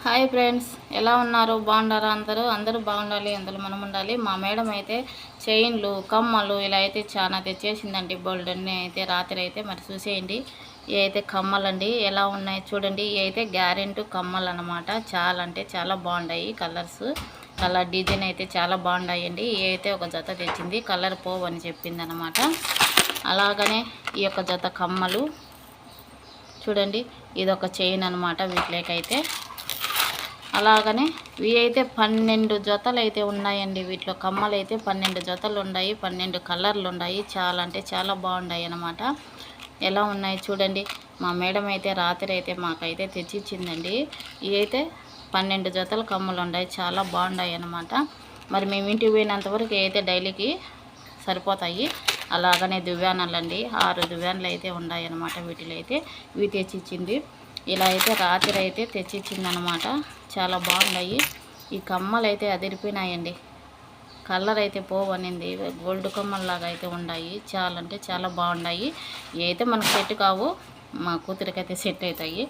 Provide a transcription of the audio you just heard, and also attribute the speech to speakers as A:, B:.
A: Hi friends, ఎలా ఉన్నారు? బాగున్నారా? అందరూ బాగుండాలి, అందులో మనం ఉండాలి. మా మేడం అయితే చైన్లు, కమ్మలు ఇలా అయితే చాలా తెచ్చేసిందండి. బోల్డన్ని అయితే రాత్రి అయితే మరి చూసేయండి. ఇవి అయితే కమ్మలండి, ఎలా ఉన్నాయి చూడండి. ఇవి అయితే గ్యారెంటీ కమ్మలు అన్నమాట. చాలా అంటే చాలా బాగున్నాయి. కలర్ డిజైన్ అయితే చాలా బాగున్నాయండి. ఇవి అయితే ఒక జత తెచ్చింది, కలర్ పోవని చెప్పింది అనమాట. అలాగనే ఈ యొక్క జత కమ్మలు చూడండి. ఇదొక చైన్ అనమాట. వీటిలోకైతే అలాగనే ఇవి అయితే 12 జతలు అయితే ఉన్నాయండి. వీటిలో కమ్మలు అయితే 12 జతలు ఉన్నాయి, 12 కలర్లు ఉన్నాయి. చాలా అంటే చాలా బాగున్నాయి అన్నమాట. ఎలా ఉన్నాయి చూడండి. మా మేడం అయితే రాత్రి అయితే మాకైతే తెచ్చిచ్చిందండి. ఇవి అయితే 12 జతలు కమ్మలు ఉన్నాయి, చాలా బాగున్నాయి అన్నమాట. మరి మేము ఇంటికి పోయినంతవరకు అయితే డైలీకి సరిపోతాయి. అలాగనే దువ్యానాలండి, 6 దువ్యాన్లు అయితే ఉన్నాయి అన్నమాట. వీటిలో అయితే ఇవి తెచ్చిచ్చింది. ఇలా అయితే రాత్రి అయితే తెచ్చిచ్చింది అనమాట. చాలా బాగున్నాయి. ఈ కమ్మలు అయితే అదిరిపోయినాయండి. కలర్ అయితే పోవనింది, గోల్డ్ కమ్మల్లాగా అయితే ఉన్నాయి. చాలా అంటే చాలా బాగున్నాయి. ఇవి అయితే మనకు సెట్ కావు, మా కూతురికైతే సెట్ అవుతాయి.